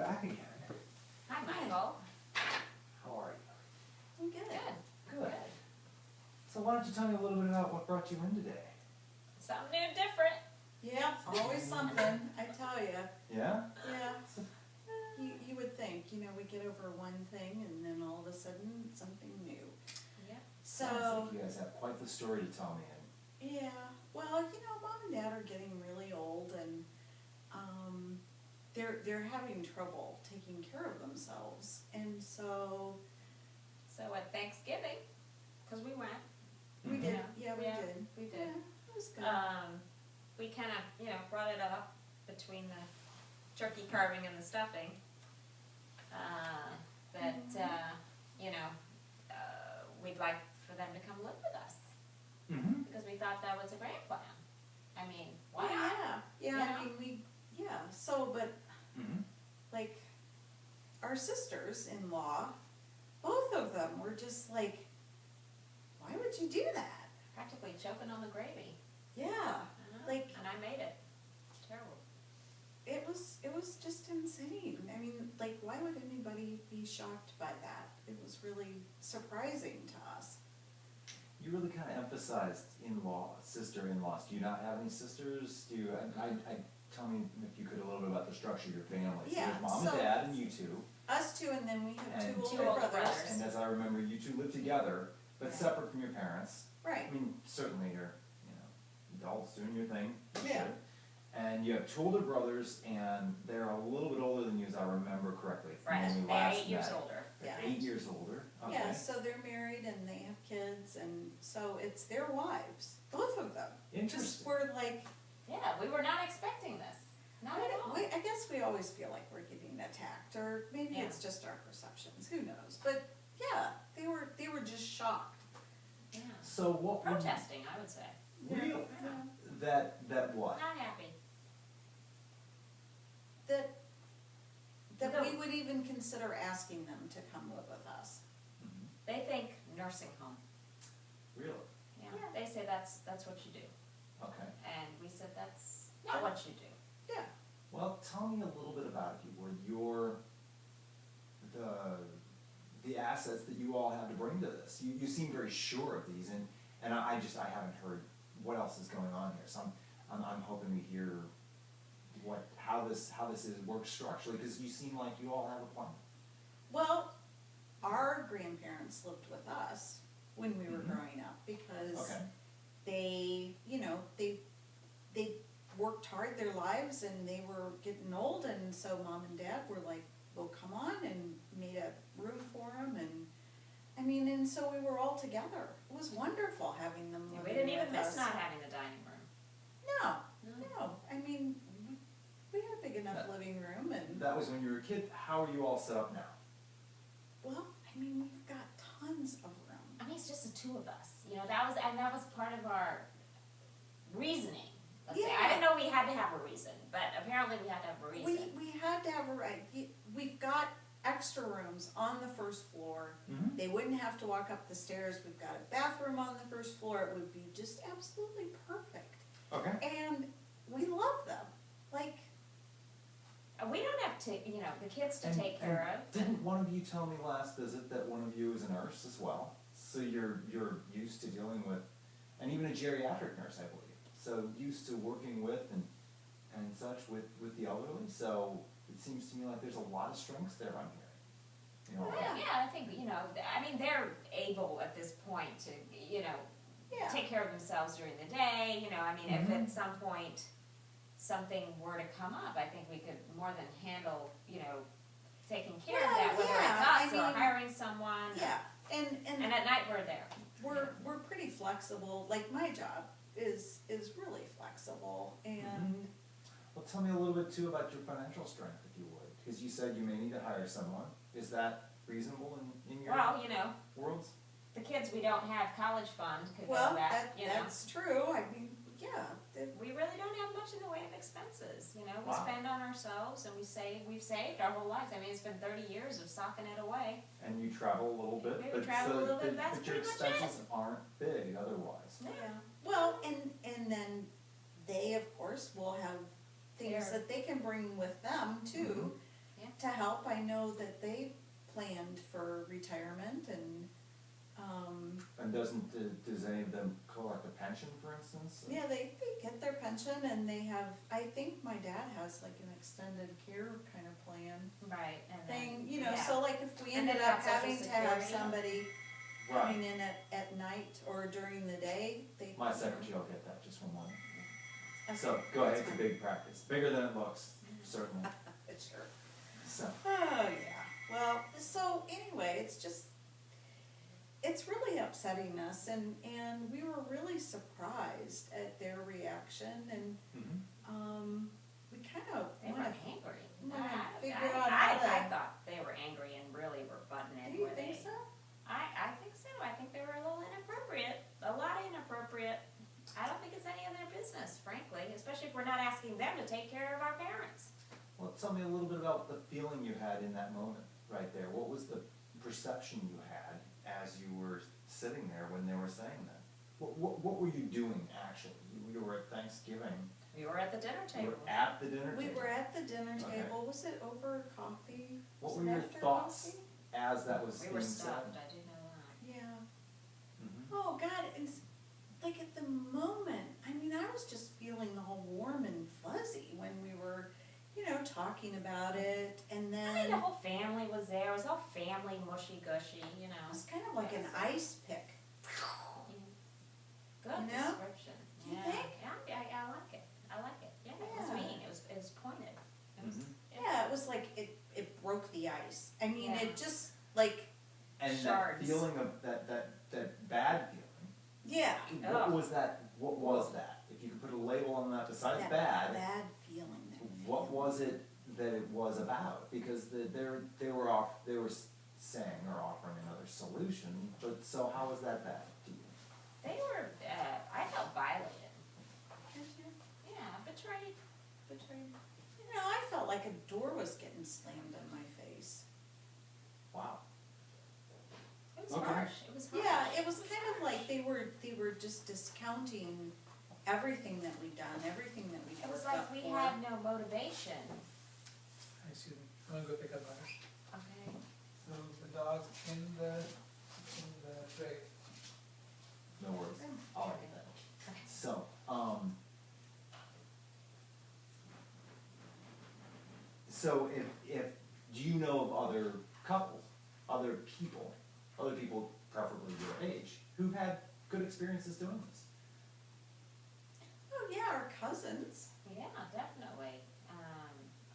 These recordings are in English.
back again. Hi, Michael. How are you? I'm good. Good. So why don't you tell me a little bit about what brought you in today? Something new and different. Yeah, always something, I tell you. Yeah? Yeah. You would think, we get over one thing and then all of a sudden something new. Yeah. Sounds So, like you guys have quite the story to tell me. yeah, well, Mom and Dad are getting really old and they're having trouble taking care of themselves. And so at Thanksgiving, because we went. we did, We did. We did. Yeah, it was good. We kind of, brought it up between the turkey carving and the stuffing. We'd like for them to come live with us. Mm-hmm. Because we thought that was a great plan. I mean, why not? Yeah, You I know? mean, so, but Mm-hmm. like, our sisters-in-law, both of them were just like, why would you do that? Practically choking on the gravy. Yeah, Uh-huh. like, And I made it. Terrible. it was just insane. I mean, like, why would anybody be shocked by that? It was really surprising to us. You really kind of emphasized sister-in-laws. Do you not have any sisters? Do you? Tell me if you could a little bit about the structure of your family. So Yeah, there's mom so- and dad and you two. Us two, and then we have And two two older older brothers. brothers. And as I remember, you two live together, but Right. separate from your parents. Right, I mean, certainly you're, adults doing your thing. You Yeah. should. And you have two older brothers, and they're a little bit older than you, as I remember correctly. From Right. when we They're last 8 years met. older. They're Yeah. 8 years older. Okay. yeah, so they're married and they have kids, and so it's their wives, both of them. Just Interesting. were like, Yeah, we were not expecting this. Not at all. I guess we always feel like we're getting attacked, or maybe Yeah. it's just our perceptions, who knows? But yeah, they were just shocked. Yeah. So what? would- Protesting, I would say. Real. Yeah. That what? Not happy. That No. we would even consider asking them to come live with us. Mhm. They think nursing home. Really? Yeah. Yeah. They say that's what you do. Okay. And we said that's not what you do. Yeah. Well, tell me a little bit about, if you would, the assets that you all have to bring to this. You seem very sure of these, and I haven't heard what else is going on here. So I'm hoping to hear how this works structurally, because you seem like you all have a plan. Well, our grandparents lived with us when we were Mhm. growing up, because Okay. they worked hard their lives and they were getting old, and so Mom and Dad were like, well, come on, and made a room for them, and so we were all together. It was wonderful having them Yeah, living we didn't even with miss us. not having the dining room. No, I mean, we had a big enough That- living room, and, That was when you were a kid. How are you all set up now? well, I mean, we've got tons of room. I mean, it's just the two of us. That was part of our reasoning. Let's say. I Yeah. didn't know we had to have a reason, but apparently we had to have a reason. We had to have we've got extra rooms on the first floor. Mm-hmm. They wouldn't have to walk up the stairs. We've got a bathroom on the first floor. It would be just absolutely perfect. Okay. And we love them. Like, We don't have the kids to And- take care and of. Didn't one of you tell me last visit that one of you is a nurse as well? So you're used to dealing with, and even a geriatric nurse, I believe. So used to working with and such with the elderly. So it seems to me like there's a lot of strengths there I'm hearing. Yeah, I think they're able at this point to yeah. take care of themselves during the day. If Mhm. at some point something were to come up, I think we could more than handle taking care of Well, that, whether yeah, it's I us or mean, hiring someone. Yeah. And at night we're there. we're pretty flexible. Like, my job is really flexible, and Well, tell me a little bit too about your financial strength, if you would, because you said you may need to hire someone. Is that reasonable in your Well, worlds? the kids we don't have college fund could well, go back. that's true. I mean, yeah. We really don't have much in the way of expenses. We Wow. spend on ourselves and we've saved our whole lives. I mean, it's been 30 years of socking it away. And you travel a little bit, We but travel a little bit, that's but your pretty much it. expenses aren't big otherwise. Yeah. Well, and then they, of course, will have things They're- that they can bring with them too. Yeah. to help. I know that they planned for retirement And does any of them collect a pension, for instance? yeah, they get their pension and they have, I think my dad has like an extended care kind of plan Right, and then, thing, you know, yeah. so like if we And ended then up have Social having to have Security. somebody Right. coming in at night or during the day, they. My secretary will get that just one moment. Okay, So, go ahead, that's it's a fine. big practice, bigger than it looks, certainly, Sure. so. Oh, yeah. Well, so anyway, it's really upsetting us and we were really surprised at their reaction and, Mhm. we kind of They were wanna, angry. figure out how to. I thought they were angry and really were butting in Do you where think they. so? I think so. I think they were a little inappropriate, a lot inappropriate. I don't think it's any of their business, frankly, especially if we're not asking them to take care of our parents. Well, tell me a little bit about the feeling you had in that moment, right there. What was the perception you had as you were sitting there when they were saying that? What were you doing, actually? You were at Thanksgiving. We were at the dinner You table. were at the dinner table. We were at the dinner Okay. table, was it over coffee? What Was were it your after thoughts coffee? as that was We being were said? stuffed, I do know that. Yeah. Mhm. Oh, God, it's, like at the moment, I mean, I was just feeling all warm and fuzzy when we were, you know, talking about it, and I mean, then the whole family was there. It was all family mushy gushy, you know. it was kind of like an ice pick. Good You know? description. Do you Yeah. think? Yeah, I like it. I like it. Yeah, it was Yeah. mean. It was pointed. It was, Mhm. Yeah, it was like, it broke the ice. I mean, Yeah. it just, like, And that Shards. feeling of, that bad feeling, yeah. Ugh. what was that? If you could put a label on that besides that bad, Bad feeling. that what feeling. was it that it was about? Because they were saying or offering another solution, but so how was that bad to you? they were, I felt violated. Did you? Yeah, betrayed. Betrayed. You know, I felt like a door was getting slammed in my face. Wow. It was Okay. harsh. It was harsh. Yeah, it was kind of like they were just discounting everything that we'd done, everything that we'd It was worked like up we for. had no motivation. Excuse me, I'm gonna go pick up ours. Okay. So the dog's in the tray. No worries. I'll get that. Okay. So, so if, do you know of other couples, other people preferably your age, who've had good experiences doing this? Oh, yeah, our cousins. Yeah, definitely.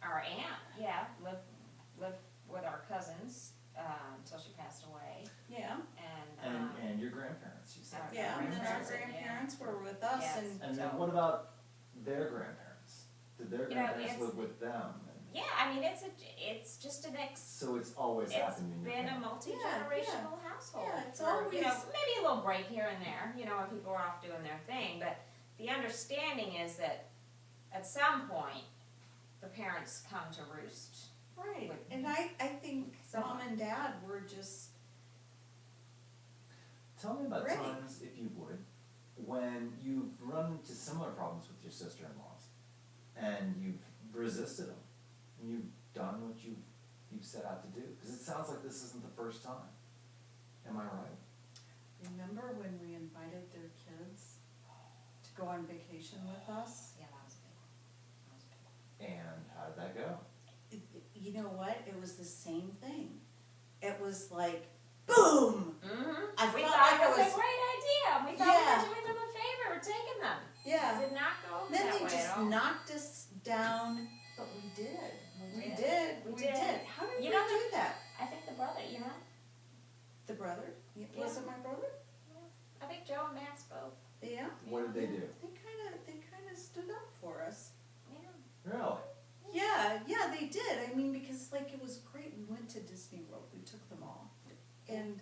Our aunt, yeah, lived with our cousins, until she passed away, Yeah. and, And your grandparents, you said. Our Yeah, and then our grandparents, yeah. grandparents were with us Yes. and, And then So- what about their grandparents? Did their You know, grandparents it's- live with them? And yeah, I mean, it's just an so it's always it's happened in your been a family. multi-generational household. Yeah, it's for, you know, always- maybe a little break here and there, you know, when people are off doing their thing, but the understanding is that at some point, the parents come to roost. right, With- and I think Someone. mom and dad were just, Tell me about Ready. times, if you would, when you've run into similar problems with your sister-in-laws, and you've resisted them, and you've done what you've set out to do. Because it sounds like this isn't the first time. Am I right? remember when we invited their kids to go on vacation with us? Yeah, that was big. That was big. And how did that go? You know what, it was the same thing. It was like, boom! Mm-hmm. I We felt thought like it I was was- a great idea. We thought Yeah. we were doing them a favor, we're taking them. Yeah. It did not go over Then that they way just at all. knocked us down, but we did. We We did. did, We we did. did. How did we You know do that? I think the brother, you know, The brother? Was it my brother? I think Joe and Max both. Yeah. What did they do? They kinda stood up for us. Yeah. Really? Yeah, they did. I mean, because like it was great. We went to Disney World. We took them all, and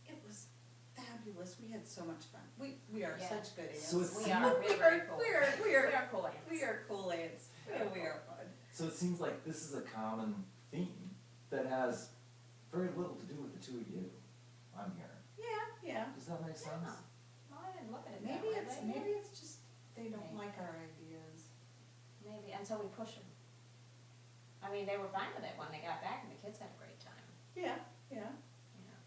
it was fabulous. We had so much fun. We are Yeah. such good aunts. So it's- We are. We're very cool. We are We are cool ants. we are cool aunts. We are fun. So it seems like this is a common theme that has very little to do with the two of you, I'm hearing. Yeah. Does that make sense? Yeah. Well, I didn't look at it that Maybe way, it's but maybe it's just they don't Maybe. like our ideas. maybe until we push them. I mean, they were fine with it when they got back and the kids had a great time, Yeah, yeah, you know.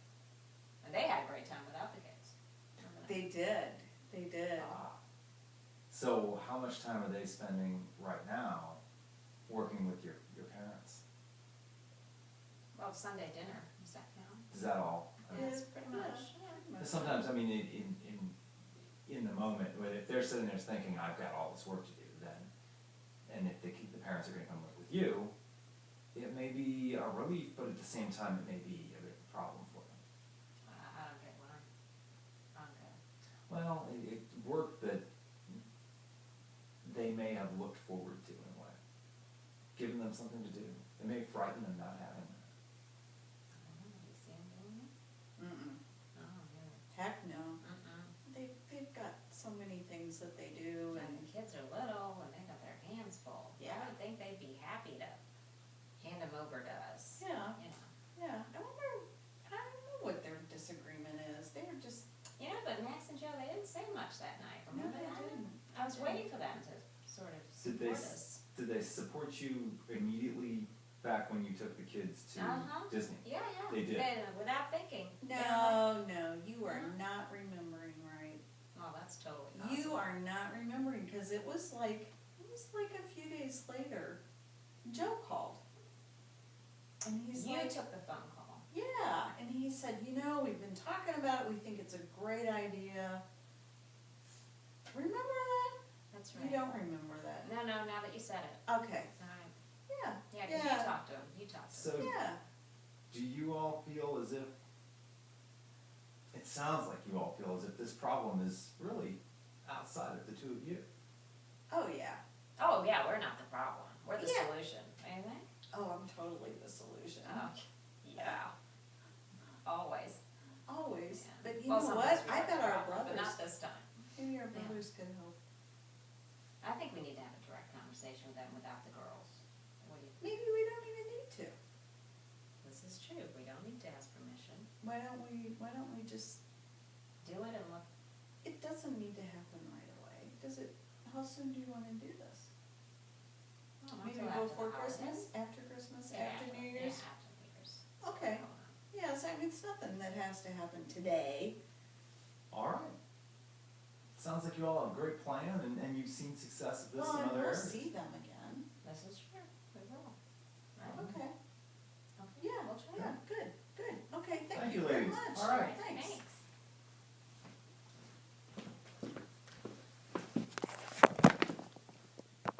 And they had a great time without the kids. Remember that? they did. Ah. So how much time are they spending right now working with your parents? Well, Sunday dinner, does that count? Is that all? I mean, Yes, pretty much, yeah. pretty much. sometimes, I mean, in the moment, when if they're sitting there thinking, I've got all this work to do, then, and if the parents are gonna come live with you, it may be a relief, but at the same time, it may be a bit of a problem for them. I don't get one. I don't get it. Well, it work that they may have looked forward to in a way, giving them something to do. It may frighten them not having that. I don't know, have you seen them doing it? Mm-mm. Oh, yeah. Heck no. Mm-mm. They've got so many things that they do And and, the kids are little and they got their hands full. Yeah. I would think they'd be happy to hand them over to us. yeah, You know. yeah. I don't know what their disagreement is. They're just, You know, but Max and Joe, they didn't say much that night, no, remember they that? didn't. I was waiting for them to sort of Did they support us. support you immediately back when you took the kids to Uh-huh. Disney? Yeah, yeah. They did. Without thinking. No, you are Mhm. not remembering right. Oh, that's totally You possible. are not remembering, cause it was like a few days later, Joe called. And he's You like, took the phone call. yeah, and he said, we've been talking about it, we think it's a great idea. Remember that? That's right. You don't remember that. No, now that you said it. Okay, Alright. yeah, Yeah, 'cause Yeah. you talked to him, So, yeah. do you all feel as if, it sounds like you all feel as if this problem is really outside of the two of you. Oh, yeah. Oh, yeah, we're not the problem. We're the Yeah. solution. Ain't they? Oh, I'm totally the solution. Oh, yeah. Always. Always. Yeah. But you Well, know sometimes what? we I are the bet our problem, But not brothers, this time. maybe our Yeah. brothers could help. I think we need to have a direct conversation with them without the girls. What do you think? Maybe we don't even need to. This is true. We don't need to ask permission. Why don't we just, Do it and look. it doesn't need to happen right away. Does it, how soon do you wanna do this? Well, not Maybe till after the before holidays. Christmas, after Christmas, Yeah, after New Year's? Yeah, after New Year's. Okay. Yes, I mean, it's nothing that has to happen today. Alright. Sounds like you all have a great plan and you've seen success of this Well, in and other we'll areas. see them again. This is true. We will. Right? Okay. Okay. Yeah, We'll try. yeah, good. Okay, Thank thank you, you very ladies. much. All right. Thanks.